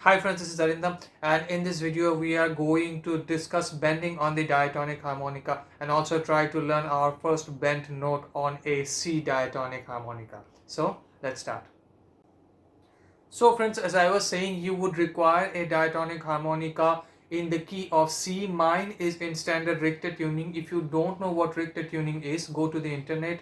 Hi friends, this is Arindam, and in this video we are going to discuss bending on the diatonic harmonica and also try to learn our first bent note on a C diatonic harmonica. So let's start. So friends, as I was saying, you would require a diatonic harmonica in the key of C. Mine is in standard Richter tuning. If you don't know what Richter tuning is, go to the internet,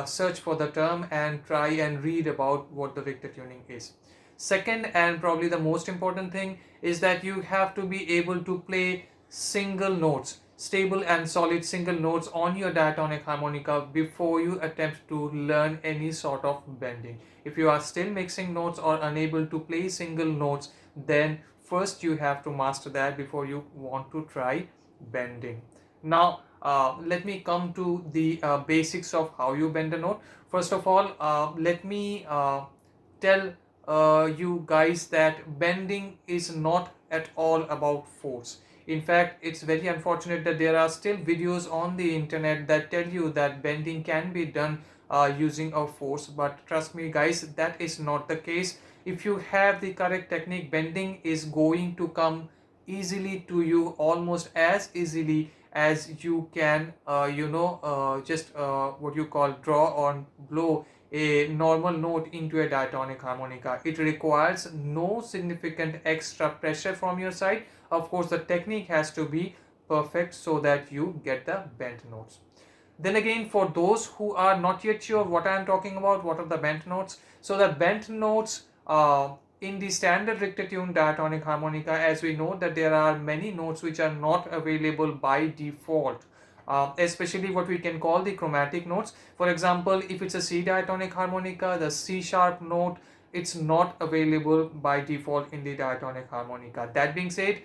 search for the term and try and read about what the Richter tuning is. Second, and probably the most important thing, is that you have to be able to play single notes, stable and solid single notes on your diatonic harmonica before you attempt to learn any sort of bending. If you are still mixing notes or unable to play single notes, then first you have to master that before you want to try bending. Now, let me come to the basics of how you bend a note. First of all, let me tell you guys that bending is not at all about force. In fact, it's very unfortunate that there are still videos on the internet that tell you that bending can be done using a force, but trust me guys, that is not the case. If you have the correct technique, bending is going to come easily to you, almost as easily as you can just what you call draw or blow a normal note into a diatonic harmonica. It requires no significant extra pressure from your side. Of course, the technique has to be perfect so that you get the bent notes. Then again, for those who are not yet sure what I am talking about, what are the bent notes? So the bent notes in the standard Richter tune diatonic harmonica, as we know that there are many notes which are not available by default. Especially what we can call the chromatic notes. For example, if it's a C diatonic harmonica, the C sharp note, it's not available by default in the diatonic harmonica. That being said,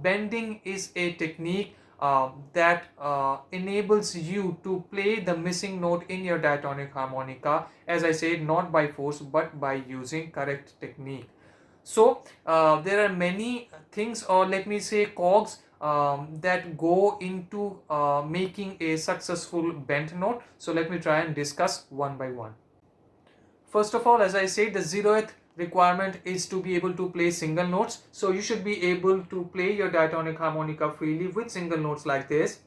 bending is a technique that enables you to play the missing note in your diatonic harmonica, as I said, not by force but by using correct technique. So there are many things, or let me say cogs, that go into making a successful bent note. So let me try and discuss one by one. First of all, as I said, the zeroth requirement is to be able to play single notes. So you should be able to play your diatonic harmonica freely with single notes like this.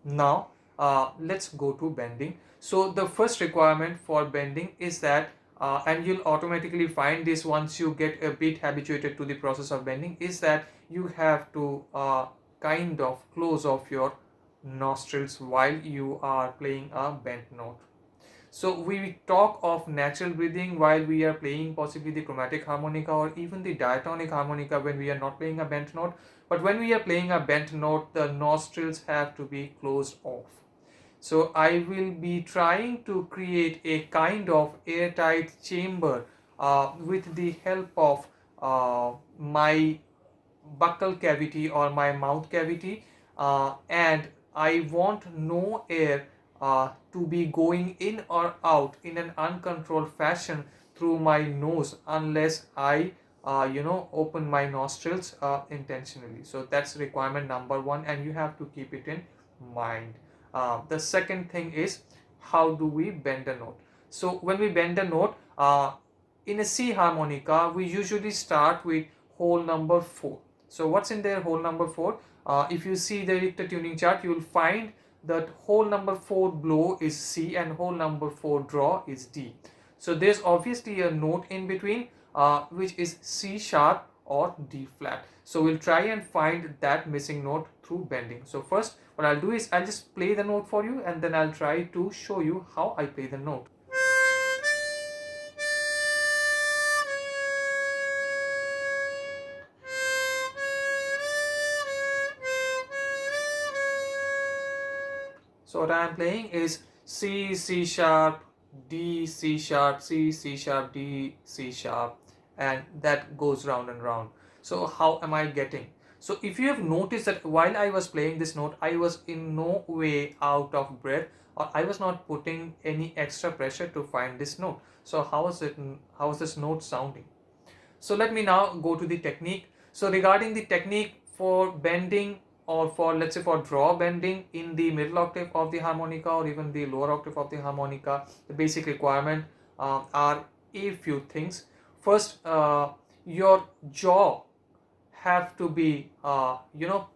Now let's go to bending. So the first requirement for bending is that and you'll automatically find this once you get a bit habituated to the process of bending, is that you have to kind of close off your nostrils while you are playing a bent note. So we talk of natural breathing while we are playing possibly the chromatic harmonica or even the diatonic harmonica when we are not playing a bent note. But when we are playing a bent note, the nostrils have to be closed off. So I will be trying to create a kind of airtight chamber with the help of my buccal cavity or my mouth cavity, and I want no air to be going in or out in an uncontrolled fashion through my nose unless I open my nostrils intentionally. So that's requirement number one, and you have to keep it in mind. The second thing is, how do we bend a note? So when we bend a note in a C harmonica, we usually start with hole number 4. So what's in there, hole number 4? If you see the Richter tuning chart, you will find that hole number 4 blow is C and hole number 4 draw is D. So there's obviously a note in between which is C sharp or D flat. So we'll try and find that missing note through bending. So first what I'll do is I'll just play the note for you and then I'll try to show you how I play the note. So what I am playing is C, C sharp, D, C sharp, C, C sharp, D, C sharp, and that goes round and round. So how am I getting? So if you have noticed that while I was playing this note, I was in no way out of breath, or I was not putting any extra pressure to find this note. So how is this note sounding? So let me now go to the technique. So regarding the technique for bending, or for, let's say, for draw bending in the middle octave of the harmonica or even the lower octave of the harmonica, the basic requirement are a few things. First, your jaw have to be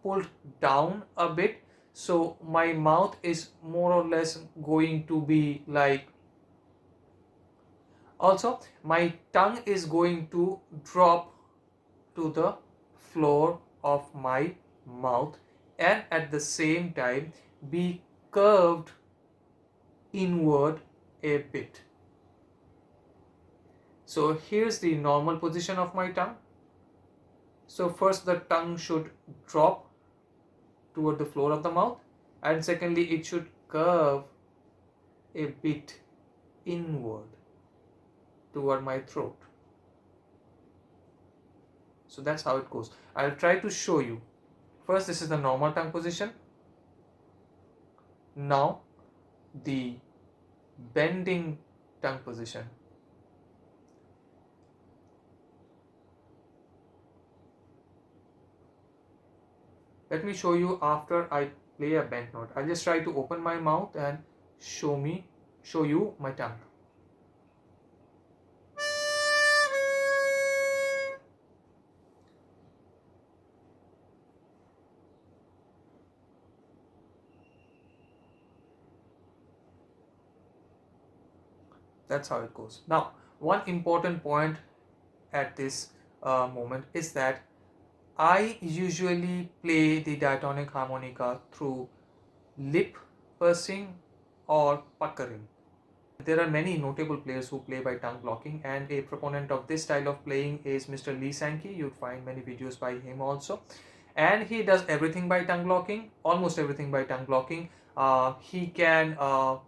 pulled down a bit, so my mouth is more or less going to be like, also my tongue is going to drop to the floor of my mouth, and at the same time be curved inward a bit. So here's the normal position of my tongue. So first the tongue should drop toward the floor of the mouth, and secondly it should curve a bit inward toward my throat. So that's how it goes. I'll try to show you. First, this is the normal tongue position. Now the bending tongue position. Let me show you after I play a bent note. I'll just try to open my mouth and show you my tongue. That's how it goes. Now, one important point at this moment is that I usually play the diatonic harmonica through lip pursing or puckering. There are many notable players who play by tongue blocking, and a proponent of this style of playing is Mr. Lee Sankey. You'd find many videos by him also, and he does everything by tongue blocking, almost everything by tongue blocking. He can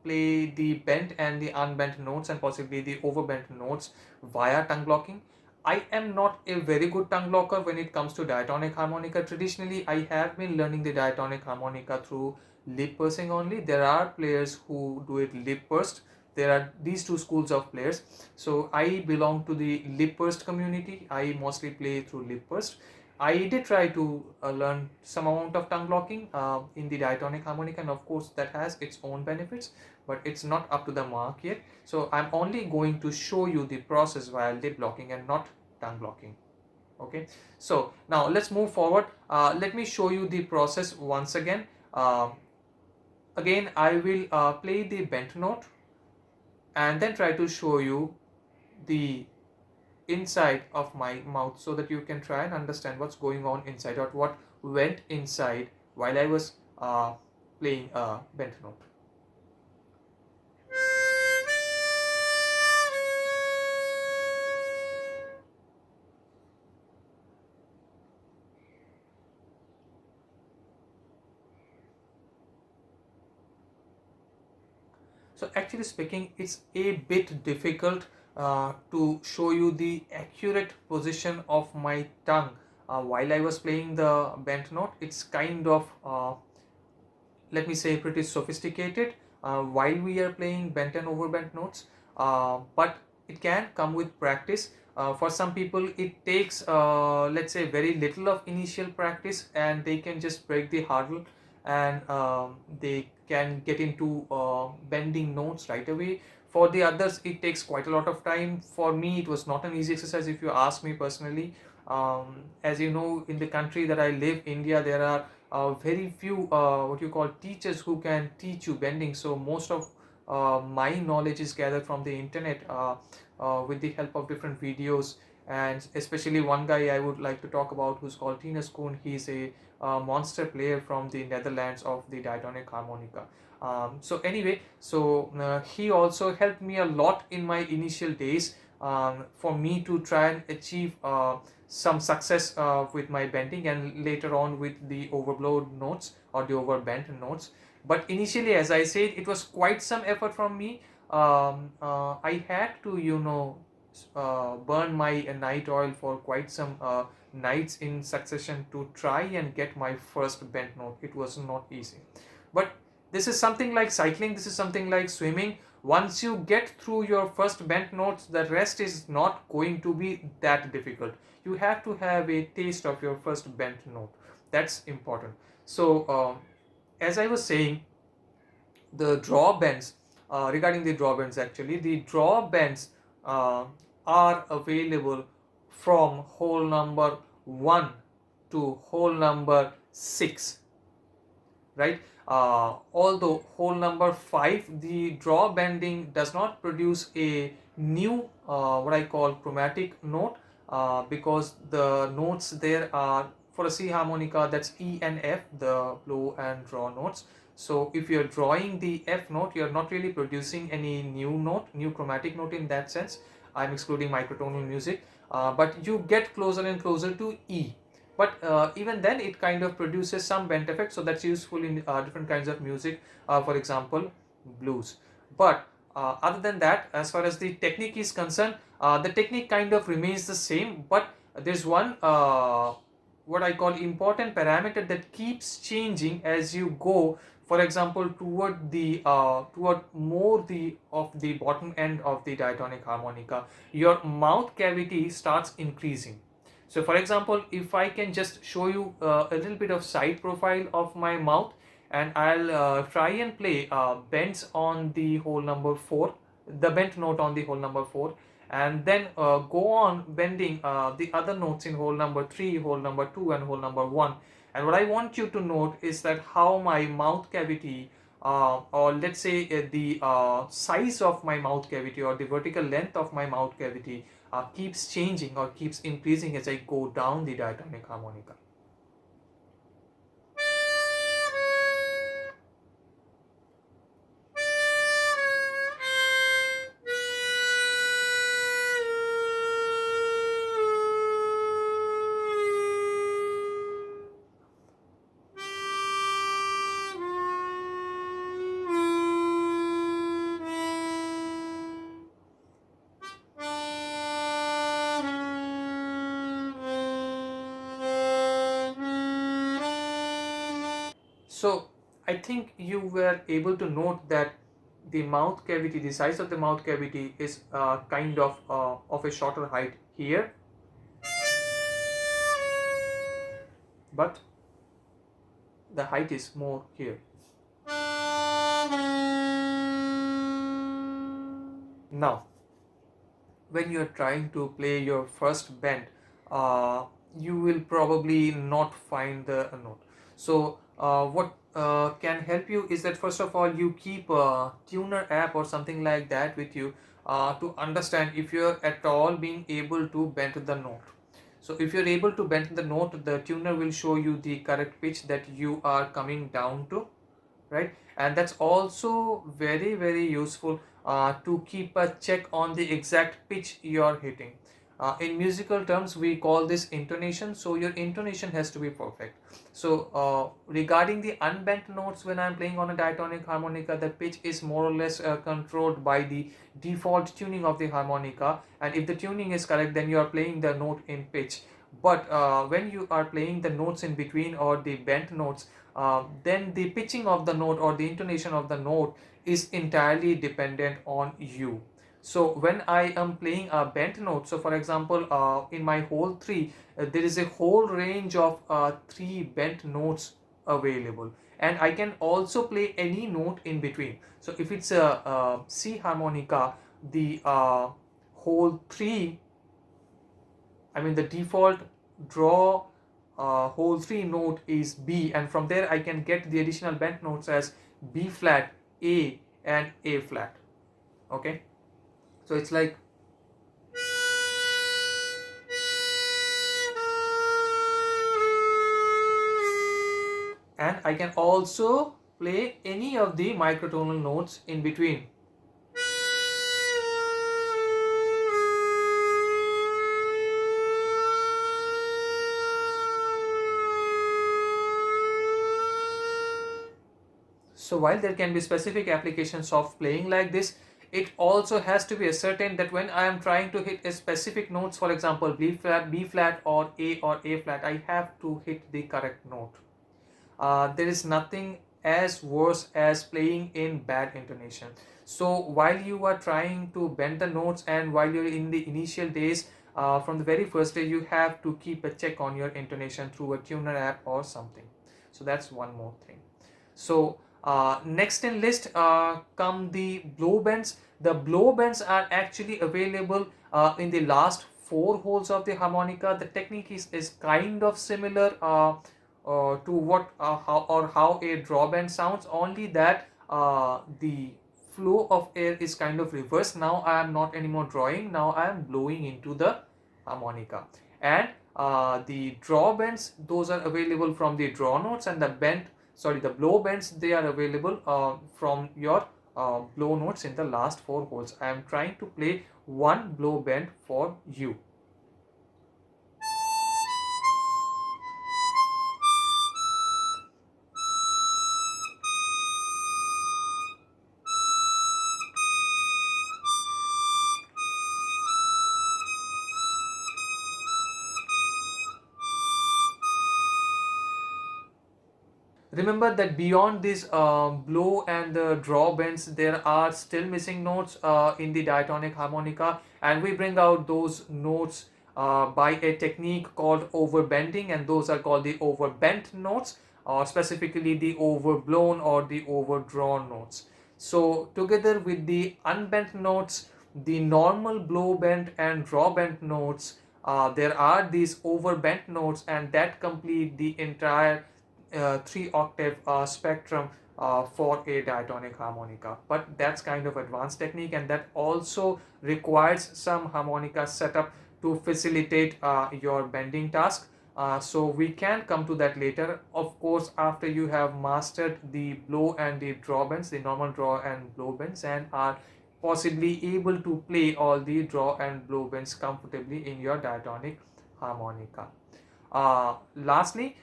play the bent and the unbent notes and possibly the overbent notes via tongue blocking. I am not a very good tongue blocker when it comes to diatonic harmonica. Traditionally, I have been learning the diatonic harmonica through lip pursing only. There are players who do it lip pursed. There are these two schools of players. So I belong to the lip pursed community. I mostly play through lip pursed. I did try to learn some amount of tongue blocking in the diatonic harmonica, and of course that has its own benefits, but it's not up to the mark yet. So I'm only going to show you the process via lip blocking and not tongue blocking. Okay, so now let's move forward. Let me show you the process once again. Again, I will play the bent note and then try to show you the inside of my mouth so that you can try and understand what's going on inside, or what went inside while I was playing a bent note. So actually speaking, it's a bit difficult to show you the accurate position of my tongue while I was playing the bent note. It's kind of let me say pretty sophisticated while we are playing bent and overbent notes, but it can come with practice. For some people it takes let's say very little of initial practice and they can just break the hurdle, and they can get into bending notes right away. For the others it takes quite a lot of time. For me it was not an easy exercise if you ask me personally. As you know, in the country that I live, India, there are very few what you call teachers who can teach you bending. So most of my knowledge is gathered from the internet with the help of different videos, and especially one guy I would like to talk about who's called Tinus Koen. He's a monster player from the Netherlands of the diatonic harmonica. So anyway, he also helped me a lot in my initial days for me to try and achieve some success with my bending, and later on with the overblown notes or the overbent notes. But initially, as I said, it was quite some effort from me. I had to burn my night oil for quite some nights in succession to try and get my first bent note. It was not easy, but this is something like cycling, this is something like swimming. Once you get through your first bent notes, the rest is not going to be that difficult. You have to have a taste of your first bent note. That's important. So as I was saying, the draw bends, regarding the draw bends, actually the draw bends uh, are available from hole number 1 to hole number 6, right? Although hole number 5, the draw bending does not produce a new what I call chromatic note, because the notes there are, for a C harmonica, that's E and F, the blow and draw notes. So if you're drawing the F note, you're not really producing any new note, new chromatic note in that sense. I'm excluding microtonal music, but you get closer and closer to E. But even then it kind of produces some bent effect, so that's useful in different kinds of music, for example blues. But other than that, as far as the technique is concerned, the technique kind of remains the same, but there's one what I call important parameter that keeps changing as you go, for example toward more the of the bottom end of the diatonic harmonica. Your mouth cavity starts increasing. So for example, if I can just show you a little bit of side profile of my mouth, and I'll try and play bends on the hole number 4, the bent note on the hole number 4, and then go on bending the other notes in hole number 3, hole number 2 and hole number 1. And what I want you to note is that how my mouth cavity, or let's say the size of my mouth cavity, or the vertical length of my mouth cavity, keeps changing or keeps increasing as I go down the diatonic harmonica. So I think you were able to note that the mouth cavity, the size of the mouth cavity is kind of a shorter height here, but the height is more here. Now, when you are trying to play your first bend, you will probably not find the note. So what can help you is that first of all you keep a tuner app or something like that with you, to understand if you're at all being able to bend the note. So if you're able to bend the note, the tuner will show you the correct pitch that you are coming down to, right? And that's also very very useful to keep a check on the exact pitch you're hitting. In musical terms we call this intonation, so your intonation has to be perfect. So regarding the unbent notes, when I'm playing on a diatonic harmonica, the pitch is more or less controlled by the default tuning of the harmonica, and if the tuning is correct then you are playing the note in pitch. But when you are playing the notes in between or the bent notes, then the pitching of the note or the intonation of the note is entirely dependent on you. So when I am playing a bent note, so for example in my hole 3, there is a whole range of 3 bent notes available, and I can also play any note in between. So if it's a C harmonica, the hole 3, I mean the default draw hole 3 note is B, and from there I can get the additional bent notes as B flat, A and A flat. Okay, so it's like, and I can also play any of the microtonal notes in between. So while there can be specific applications of playing like this, it also has to be ascertained that when I am trying to hit a specific notes, for example B flat or A flat, I have to hit the correct note. There is nothing as worse as playing in bad intonation. So while you are trying to bend the notes and while you're in the initial days, from the very first day, you have to keep a check on your intonation through a tuner app or something. So that's one more thing. So next in list come the blow bends. The blow bends are actually available in the last four holes of the harmonica. The technique is kind of similar to what how a draw bend sounds, only that the flow of air is kind of reversed. Now I am not anymore drawing, now I am blowing into the harmonica. And the draw bends, those are available from the draw notes, and the blow bends, they are available from your blow notes in the last four holes. I am trying to play one blow bend for you. Remember that beyond this blow and the draw bends, there are still missing notes in the diatonic harmonica, and we bring out those notes by a technique called overbending, and those are called the overbent notes, or specifically the overblown or the overdrawn notes. So together with the unbent notes, the normal blow bent and draw bent notes, there are these overbent notes, and that complete the entire 3 octave spectrum for a diatonic harmonica. But that's kind of advanced technique, and that also requires some harmonica setup to facilitate your bending task. So we can come to that later, of course, after you have mastered the blow and the draw bends, the normal draw and blow bends, and are possibly able to play all the draw and blow bends comfortably in your diatonic harmonica. Lastly,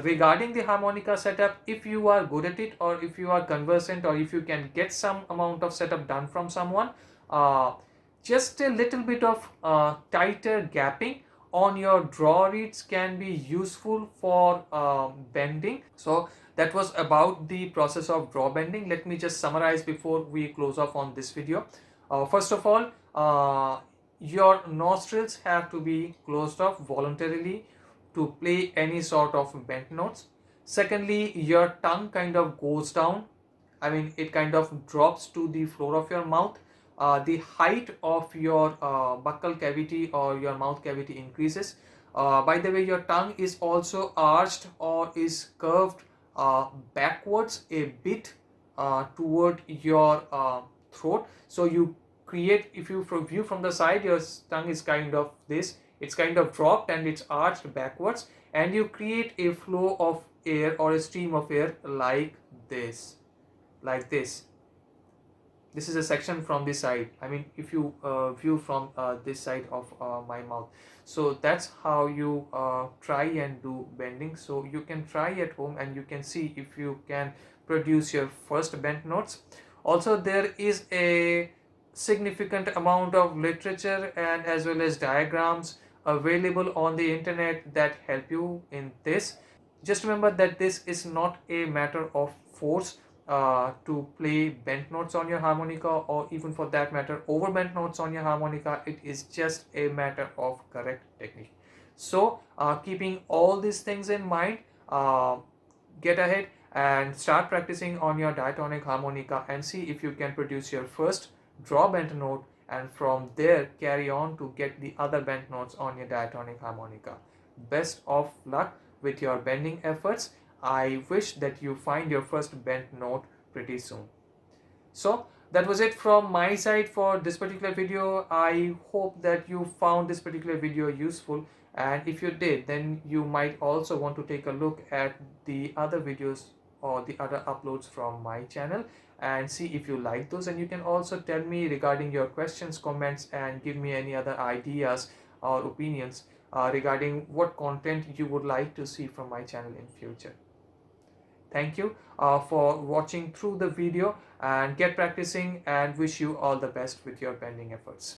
regarding the harmonica setup, if you are good at it, or if you are conversant, or if you can get some amount of setup done from someone, uh, just a little bit of tighter gapping on your draw reeds can be useful for bending. So that was about the process of draw bending. Let me just summarize before we close off on this video. First of all, your nostrils have to be closed off voluntarily to play any sort of bent notes. Secondly, your tongue kind of goes down. I mean, it kind of drops to the floor of your mouth. The height of your buccal cavity or your mouth cavity increases. By the way, your tongue is also arched or is curved backwards a bit toward your throat. So you create, if you view from the side, your tongue is kind of this, it's kind of dropped and it's arched backwards, and you create a flow of air or a stream of air like this, like this. This is a section from this side. I mean, if you view from this side of my mouth. So that's how you try and do bending. So you can try at home and you can see if you can produce your first bent notes. Also, there is a significant amount of literature and as well as diagrams available on the internet that help you in this. Just remember that this is not a matter of force to play bent notes on your harmonica, or even for that matter over bent notes on your harmonica. It is just a matter of correct technique. So keeping all these things in mind, get ahead and start practicing on your diatonic harmonica and see if you can produce your first draw bent note, and from there carry on to get the other bent notes on your diatonic harmonica. Best of luck with your bending efforts. I wish that you find your first bent note pretty soon. So that was it from my side for this particular video. I hope that you found this particular video useful, and if you did, then you might also want to take a look at the other videos or the other uploads from my channel and see if you like those. And you can also tell me regarding your questions, comments, and give me any other ideas or opinions regarding what content you would like to see from my channel in future. Thank you for watching through the video, and get practicing, and wish you all the best with your bending efforts.